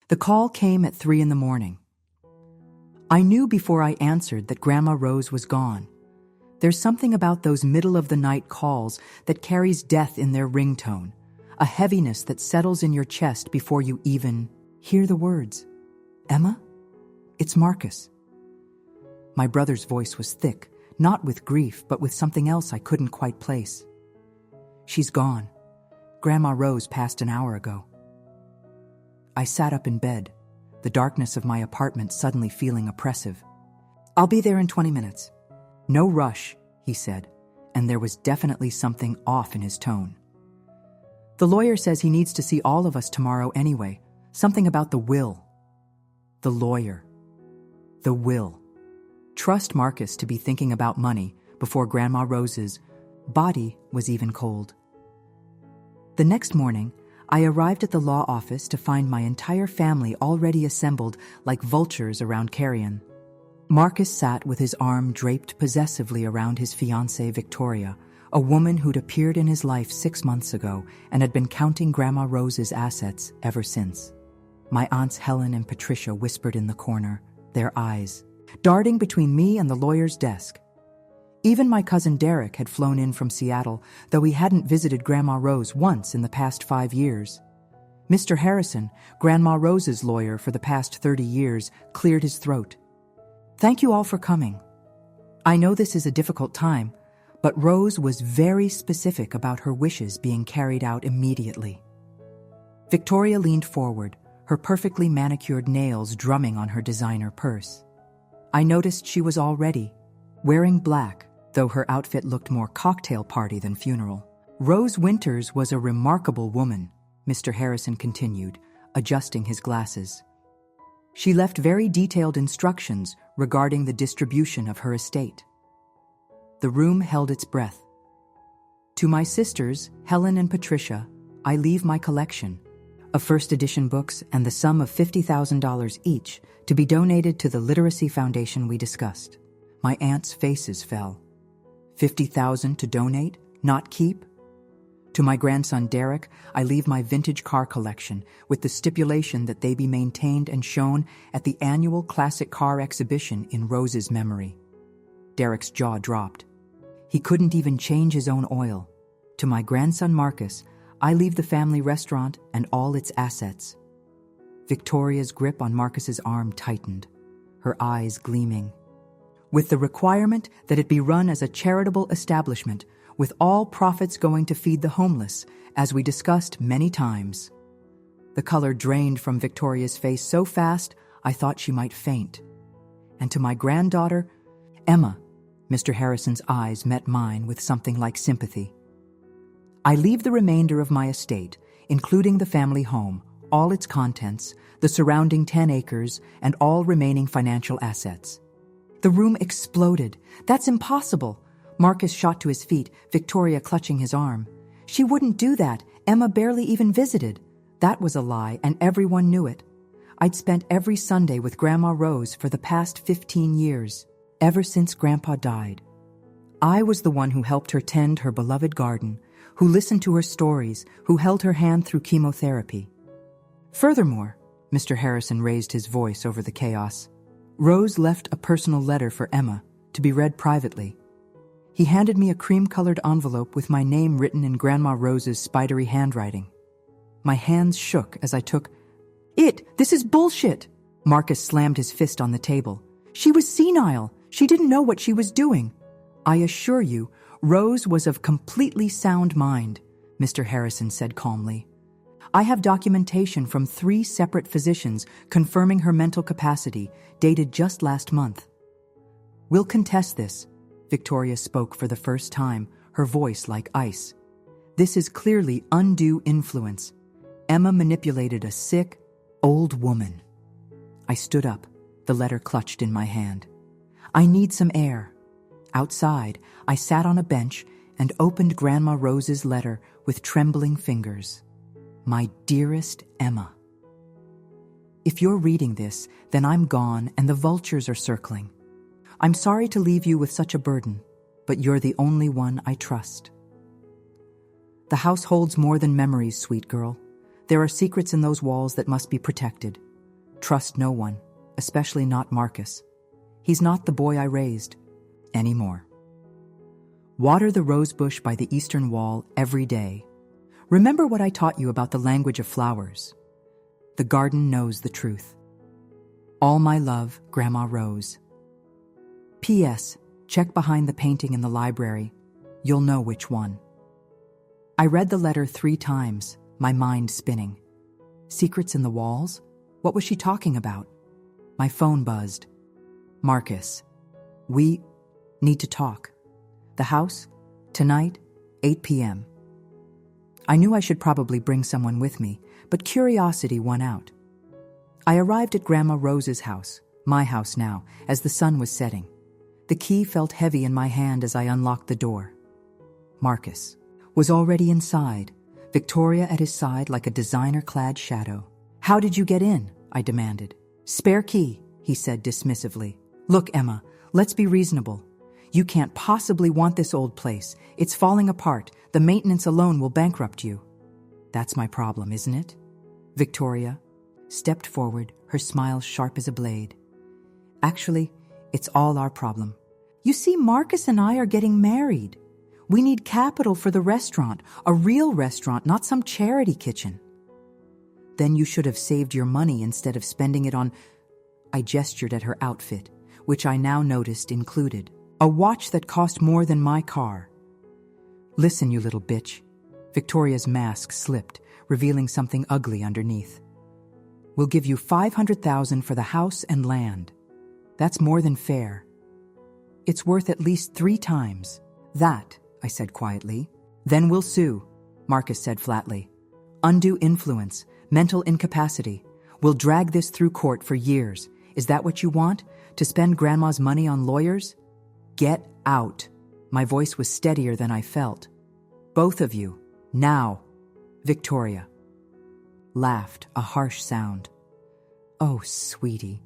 The call came at 3 in the morning. I knew before I answered that Grandma Rose was gone. There's something about those middle-of-the-night calls that carries death in their ringtone, a heaviness that settles in your chest before you even hear the words. Emma? It's Marcus. My brother's voice was thick, not with grief, but with something else I couldn't quite place. She's gone. Grandma Rose passed an hour ago. I sat up in bed, the darkness of my apartment suddenly feeling oppressive. I'll be there in 20 minutes. No rush, he said, and there was definitely something off in his tone. The lawyer says he needs to see all of us tomorrow anyway. Something about the will. The lawyer. The will. Trust Marcus to be thinking about money before Grandma Rose's body was even cold. The next morning, I arrived at the law office to find my entire family already assembled like vultures around carrion. Marcus sat with his arm draped possessively around his fiancée Victoria, a woman who'd appeared in his life 6 months ago and had been counting Grandma Rose's assets ever since. My aunts Helen and Patricia whispered in the corner, their eyes darting between me and the lawyer's desk. Even my cousin Derek had flown in from Seattle, though he hadn't visited Grandma Rose once in the past 5 years. Mr. Harrison, Grandma Rose's lawyer for the past 30 years, cleared his throat. Thank you all for coming. I know this is a difficult time, but Rose was very specific about her wishes being carried out immediately. Victoria leaned forward, her perfectly manicured nails drumming on her designer purse. I noticed she was all ready, wearing black, though her outfit looked more cocktail party than funeral. Rose Winters was a remarkable woman, Mr. Harrison continued, adjusting his glasses. She left very detailed instructions regarding the distribution of her estate. The room held its breath. To my sisters, Helen and Patricia, I leave my collection of first edition books and the sum of $50,000 each to be donated to the literacy foundation we discussed. My aunts' faces fell. $50,000 to donate, not keep? To my grandson Derek, I leave my vintage car collection with the stipulation that they be maintained and shown at the annual classic car exhibition in Rose's memory. Derek's jaw dropped. He couldn't even change his own oil. To my grandson Marcus, I leave the family restaurant and all its assets. Victoria's grip on Marcus's arm tightened, her eyes gleaming. With the requirement that it be run as a charitable establishment, with all profits going to feed the homeless, as we discussed many times. The color drained from Victoria's face so fast, I thought she might faint. And to my granddaughter, Emma, Mr. Harrison's eyes met mine with something like sympathy. I leave the remainder of my estate, including the family home, all its contents, the surrounding 10 acres, and all remaining financial assets. The room exploded. That's impossible. Marcus shot to his feet, Victoria clutching his arm. She wouldn't do that. Emma barely even visited. That was a lie, and everyone knew it. I'd spent every Sunday with Grandma Rose for the past 15 years, ever since Grandpa died. I was the one who helped her tend her beloved garden, who listened to her stories, who held her hand through chemotherapy. Furthermore, Mr. Harrison raised his voice over the chaos. Rose left a personal letter for Emma to be read privately. He handed me a cream-colored envelope with my name written in Grandma Rose's spidery handwriting. My hands shook as I took it. This is bullshit. Marcus slammed his fist on the table. She was senile. She didn't know what she was doing. I assure you, Rose was of completely sound mind, Mr. Harrison said calmly. I have documentation from 3 separate physicians confirming her mental capacity, dated just last month. We'll contest this. Victoria spoke for the first time, her voice like ice. This is clearly undue influence. Emma manipulated a sick, old woman. I stood up, the letter clutched in my hand. I need some air. Outside, I sat on a bench and opened Grandma Rose's letter with trembling fingers. My dearest Emma. If you're reading this, then I'm gone and the vultures are circling. I'm sorry to leave you with such a burden, but you're the only one I trust. The house holds more than memories, sweet girl. There are secrets in those walls that must be protected. Trust no one, especially not Marcus. He's not the boy I raised anymore. Water the rosebush by the eastern wall every day. Remember what I taught you about the language of flowers. The garden knows the truth. All my love, Grandma Rose. P.S. Check behind the painting in the library. You'll know which one. I read the letter 3 times, my mind spinning. Secrets in the walls? What was she talking about? My phone buzzed. Marcus. We need to talk. The house? Tonight, 8 p.m. I knew I should probably bring someone with me, but curiosity won out. I arrived at Grandma Rose's house, my house now, as the sun was setting. The key felt heavy in my hand as I unlocked the door. Marcus was already inside, Victoria at his side like a designer-clad shadow. How did you get in? I demanded. Spare key, he said dismissively. Look, Emma, let's be reasonable. You can't possibly want this old place. It's falling apart. The maintenance alone will bankrupt you. That's my problem, isn't it? Victoria stepped forward, her smile sharp as a blade. Actually, it's all our problem. You see, Marcus and I are getting married. We need capital for the restaurant, a real restaurant, not some charity kitchen. Then you should have saved your money instead of spending it on... I gestured at her outfit, which I now noticed included a watch that cost more than my car. Listen, you little bitch. Victoria's mask slipped, revealing something ugly underneath. We'll give you $500,000 for the house and land. That's more than fair. It's worth at least 3 times. That, I said quietly. Then we'll sue, Marcus said flatly. Undue influence, mental incapacity. We'll drag this through court for years. Is that what you want? To spend Grandma's money on lawyers? Get out. My voice was steadier than I felt. Both of you, now. Victoria laughed, a harsh sound. Oh, sweetie,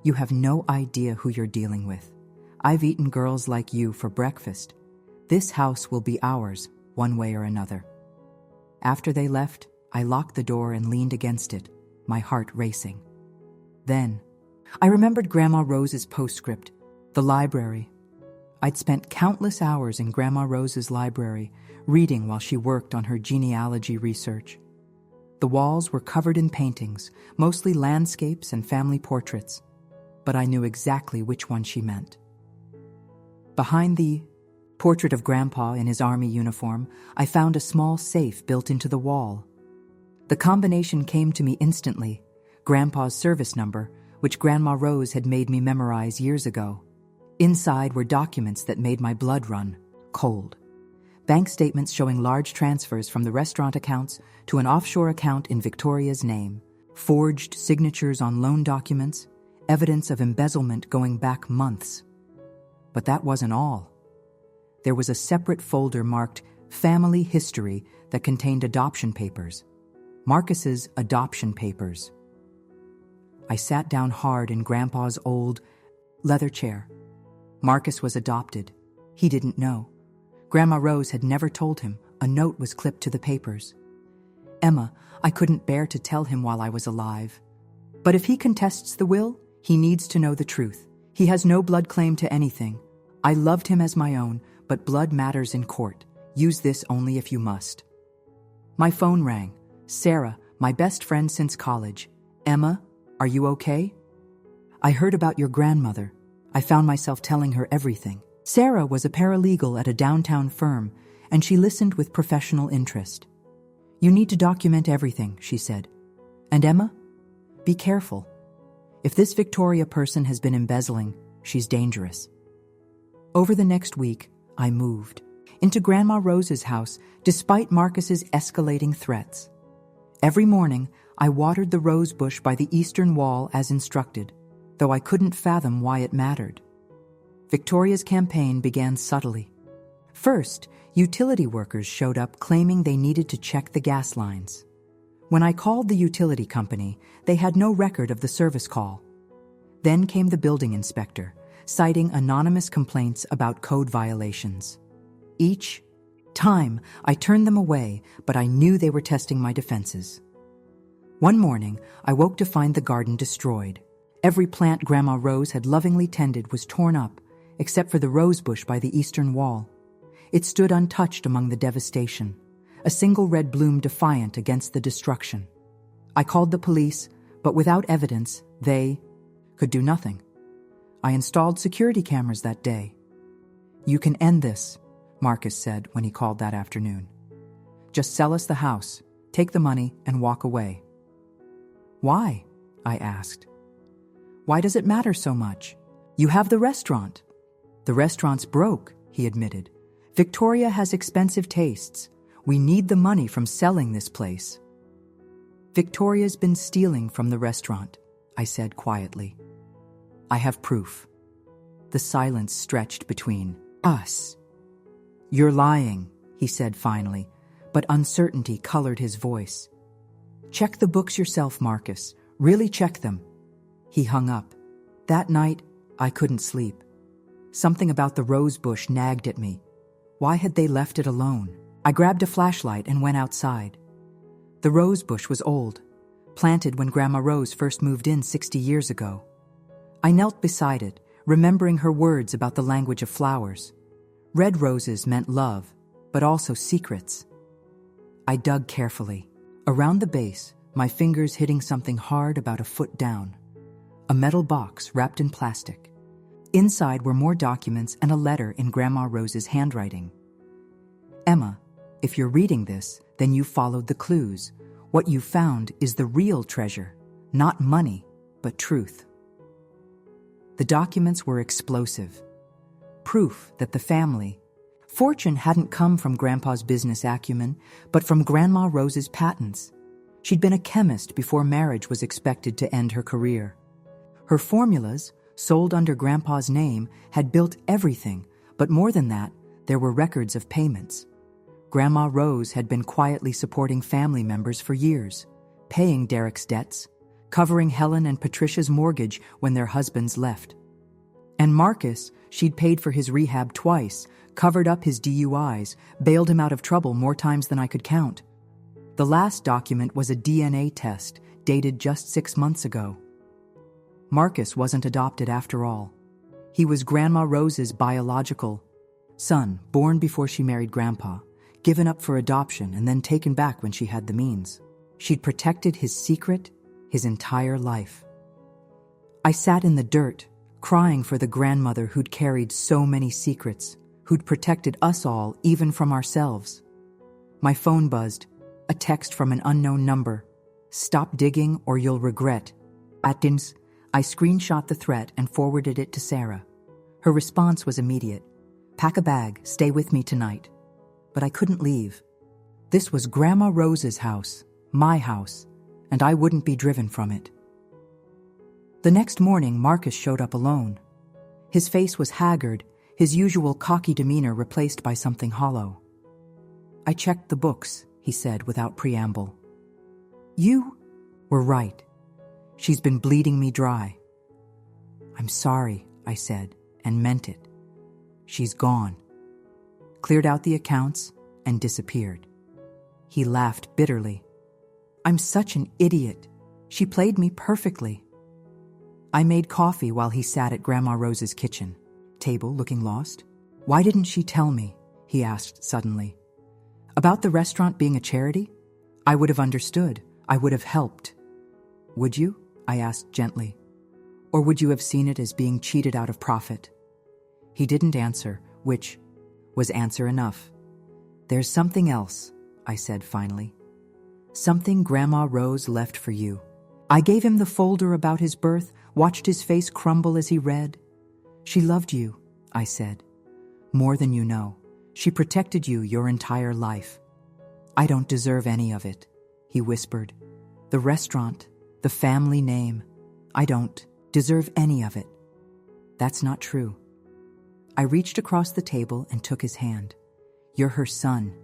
you have no idea who you're dealing with. I've eaten girls like you for breakfast. This house will be ours, one way or another. After they left, I locked the door and leaned against it, my heart racing. Then, I remembered Grandma Rose's postscript, the library. I'd spent countless hours in Grandma Rose's library, reading while she worked on her genealogy research. The walls were covered in paintings, mostly landscapes and family portraits, but I knew exactly which one she meant. Behind the portrait of Grandpa in his army uniform, I found a small safe built into the wall. The combination came to me instantly, Grandpa's service number, which Grandma Rose had made me memorize years ago. Inside were documents that made my blood run cold. Bank statements showing large transfers from the restaurant accounts to an offshore account in Victoria's name, forged signatures on loan documents, evidence of embezzlement going back months. But that wasn't all. There was a separate folder marked Family History that contained adoption papers. Marcus's adoption papers. I sat down hard in Grandpa's old leather chair. Marcus was adopted. He didn't know. Grandma Rose had never told him. A note was clipped to the papers. Emma, I couldn't bear to tell him while I was alive. But if he contests the will, he needs to know the truth. He has no blood claim to anything. I loved him as my own, but blood matters in court. Use this only if you must. My phone rang. Sarah, my best friend since college. Emma, are you okay? I heard about your grandmother. I found myself telling her everything. Sarah was a paralegal at a downtown firm, and she listened with professional interest. You need to document everything, she said. And Emma? Be careful. If this Victoria person has been embezzling, she's dangerous. Over the next week, I moved into Grandma Rose's house, despite Marcus's escalating threats. Every morning, I watered the rose bush by the eastern wall as instructed, though I couldn't fathom why it mattered. Victoria's campaign began subtly. First, utility workers showed up claiming they needed to check the gas lines. When I called the utility company, they had no record of the service call. Then came the building inspector, citing anonymous complaints about code violations. Each time, I turned them away, but I knew they were testing my defenses. One morning, I woke to find the garden destroyed. Every plant Grandma Rose had lovingly tended was torn up, except for the rose bush by the eastern wall. It stood untouched among the devastation, a single red bloom defiant against the destruction. I called the police, but without evidence, they could do nothing. I installed security cameras that day. "You can end this," Marcus said when he called that afternoon. "Just sell us the house, take the money, and walk away." "Why?" I asked. "Why does it matter so much? You have the restaurant." "The restaurant's broke," he admitted. "Victoria has expensive tastes. We need the money from selling this place." "Victoria's been stealing from the restaurant," I said quietly. "I have proof." The silence stretched between us. "You're lying," he said finally, but uncertainty colored his voice. "Check the books yourself, Marcus. Really check them." He hung up. That night, I couldn't sleep. Something about the rose bush nagged at me. Why had they left it alone? I grabbed a flashlight and went outside. The rose bush was old, planted when Grandma Rose first moved in 60 years ago. I knelt beside it, remembering her words about the language of flowers. Red roses meant love, but also secrets. I dug carefully. Around the base, my fingers hitting something hard about a foot down. A metal box wrapped in plastic. Inside were more documents and a letter in Grandma Rose's handwriting. "Emma, if you're reading this, then you followed the clues. What you found is the real treasure, not money, but truth." The documents were explosive. Proof that the family fortune hadn't come from Grandpa's business acumen, but from Grandma Rose's patents. She'd been a chemist before marriage was expected to end her career. Her formulas, sold under Grandpa's name, had built everything, but more than that, there were records of payments. Grandma Rose had been quietly supporting family members for years, paying Derek's debts, covering Helen and Patricia's mortgage when their husbands left. And Marcus, she'd paid for his rehab twice, covered up his DUIs, bailed him out of trouble more times than I could count. The last document was a DNA test, dated just 6 months ago. Marcus wasn't adopted after all. He was Grandma Rose's biological son, born before she married Grandpa, given up for adoption and then taken back when she had the means. She'd protected his secret his entire life. I sat in the dirt, crying for the grandmother who'd carried so many secrets, who'd protected us all, even from ourselves. My phone buzzed, a text from an unknown number. "Stop digging or you'll regret. Atkins." I screenshot the threat and forwarded it to Sarah. Her response was immediate. "Pack a bag, stay with me tonight." But I couldn't leave. This was Grandma Rose's house, my house, and I wouldn't be driven from it. The next morning, Marcus showed up alone. His face was haggard, his usual cocky demeanor replaced by something hollow. "I checked the books," he said without preamble. "You were right. She's been bleeding me dry." "I'm sorry," I said, and meant it. "She's gone." Cleared out the accounts and disappeared. He laughed bitterly. "I'm such an idiot. She played me perfectly." I made coffee while he sat at Grandma Rose's kitchen table, looking lost. "Why didn't she tell me?" he asked suddenly. "About the restaurant being a charity? I would have understood. I would have helped." "Would you?" I asked gently. "Or would you have seen it as being cheated out of profit?" He didn't answer, which was answer enough. "There's something else," I said finally. "Something Grandma Rose left for you." I gave him the folder about his birth, watched his face crumble as he read. "She loved you," I said. "More than you know. She protected you your entire life." "I don't deserve any of it," he whispered. "The restaurant, the family name. I don't deserve any of it." "That's not true." I reached across the table and took his hand. "You're her son.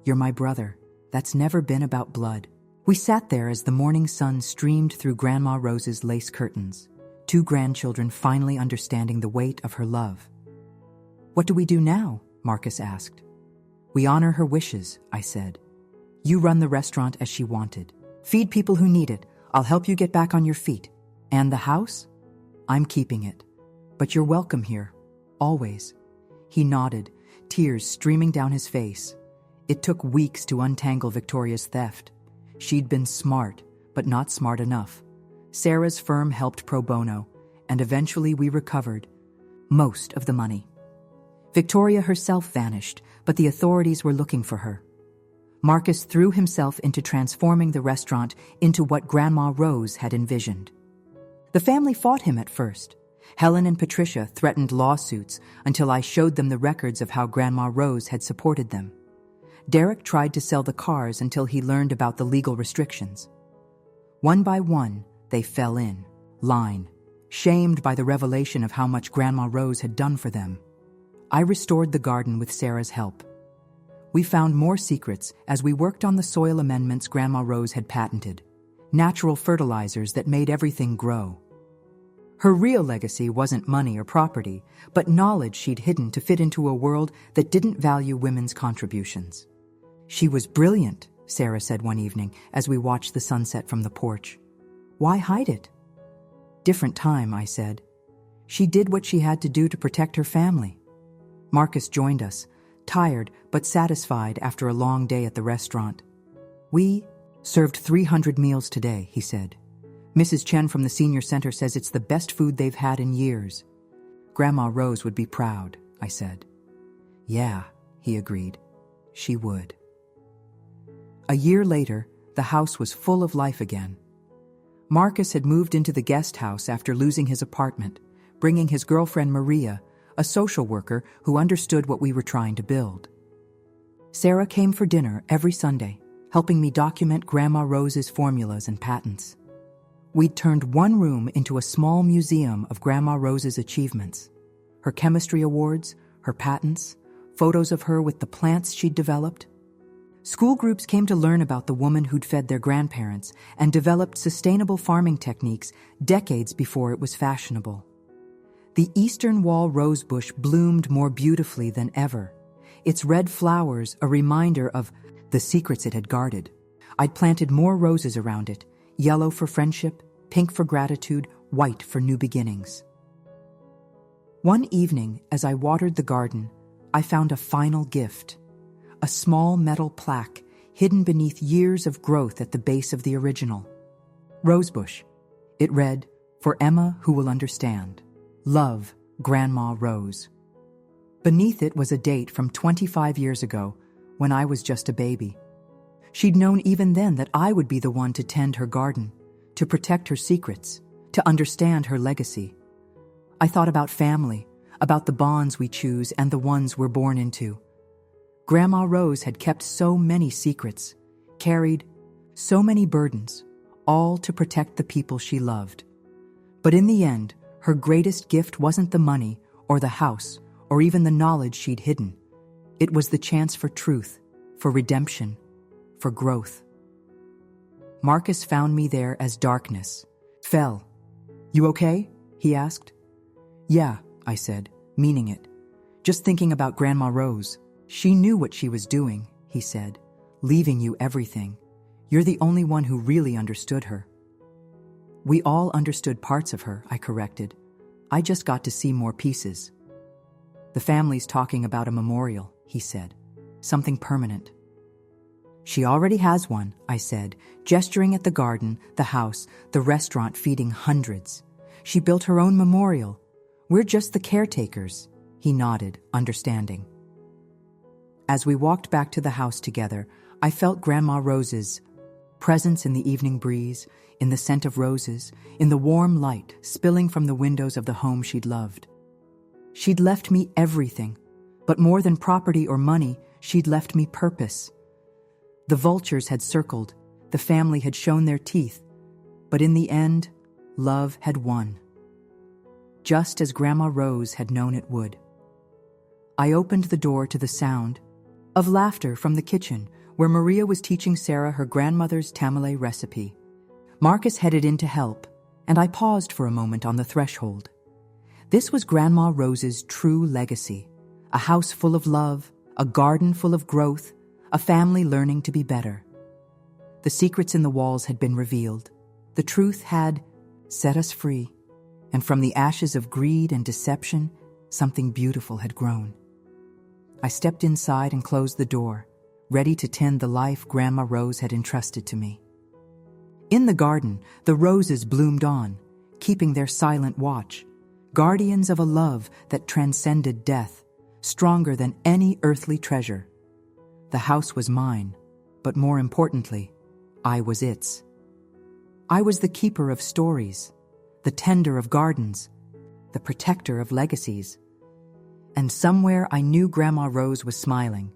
You're my brother. That's never been about blood." We sat there as the morning sun streamed through Grandma Rose's lace curtains, 2 grandchildren finally understanding the weight of her love. "What do we do now?" Marcus asked. "We honor her wishes," I said. "You run the restaurant as she wanted. Feed people who need it. I'll help you get back on your feet. And the house? I'm keeping it. But you're welcome here. Always. He nodded, tears streaming down his face. It took weeks to untangle Victoria's theft. She'd been smart, but not smart enough. Sarah's firm helped pro bono, and eventually we recovered most of the money. Victoria herself vanished, but the authorities were looking for her. Marcus threw himself into transforming the restaurant into what Grandma Rose had envisioned. The family fought him at first. Helen and Patricia threatened lawsuits until I showed them the records of how Grandma Rose had supported them. Derek tried to sell the cars until he learned about the legal restrictions. One by one, they fell in line, shamed by the revelation of how much Grandma Rose had done for them. I restored the garden with Sarah's help. We found more secrets as we worked on the soil amendments Grandma Rose had patented, natural fertilizers that made everything grow. Her real legacy wasn't money or property, but knowledge she'd hidden to fit into a world that didn't value women's contributions. She was brilliant, Sarah said one evening as we watched the sunset from the porch. Why hide it? Different time, I said. She did what she had to do to protect her family. Marcus joined us, tired but satisfied after a long day at the restaurant. We served 300 meals today, he said. Mrs. Chen from the senior center says it's the best food they've had in years. Grandma Rose would be proud, I said. Yeah, he agreed. She would. A year later, the house was full of life again. Marcus had moved into the guest house after losing his apartment, bringing his girlfriend Maria, a social worker who understood what we were trying to build. Sarah came for dinner every Sunday, helping me document Grandma Rose's formulas and patents. We'd turned one room into a small museum of Grandma Rose's achievements. Her chemistry awards, her patents, photos of her with the plants she'd developed. School groups came to learn about the woman who'd fed their grandparents and developed sustainable farming techniques decades before it was fashionable. The eastern wall rosebush bloomed more beautifully than ever, its red flowers a reminder of the secrets it had guarded. I'd planted more roses around it, yellow for friendship, pink for gratitude, white for new beginnings. One evening, as I watered the garden, I found a final gift. A small metal plaque hidden beneath years of growth at the base of the original. Rosebush. It read, "For Emma who will understand. Love, Grandma Rose." Beneath it was a date from 25 years ago, when I was just a baby. She'd known even then that I would be the one to tend her garden, to protect her secrets, to understand her legacy. I thought about family, about the bonds we choose and the ones we're born into. Grandma Rose had kept so many secrets, carried so many burdens, all to protect the people she loved. But in the end, her greatest gift wasn't the money or the house or even the knowledge she'd hidden. It was the chance for truth, for redemption, for growth. Marcus found me there as darkness fell. "You okay?" he asked. "Yeah," I said, meaning it. "Just thinking about Grandma Rose. She knew what she was doing," he said, "leaving you everything. You're the only one who really understood her." "We all understood parts of her," I corrected. "I just got to see more pieces." "The family's talking about a memorial," he said. "Something permanent." "She already has one," I said, gesturing at the garden, the house, the restaurant feeding hundreds. "She built her own memorial. We're just the caretakers." He nodded, understanding. As we walked back to the house together, I felt Grandma Rose's presence in the evening breeze, in the scent of roses, in the warm light spilling from the windows of the home she'd loved. She'd left me everything, but more than property or money, she'd left me purpose. The vultures had circled, the family had shown their teeth, but in the end, love had won. Just as Grandma Rose had known it would. I opened the door to the sound of laughter from the kitchen, where Maria was teaching Sarah her grandmother's tamale recipe. Marcus headed in to help, and I paused for a moment on the threshold. This was Grandma Rose's true legacy, a house full of love, a garden full of growth, a family learning to be better. The secrets in the walls had been revealed. The truth had set us free, and from the ashes of greed and deception, something beautiful had grown. I stepped inside and closed the door, ready to tend the life Grandma Rose had entrusted to me. In the garden, the roses bloomed on, keeping their silent watch, guardians of a love that transcended death, stronger than any earthly treasure. The house was mine, but more importantly, I was its. I was the keeper of stories, the tender of gardens, the protector of legacies. And somewhere I knew Grandma Rose was smiling,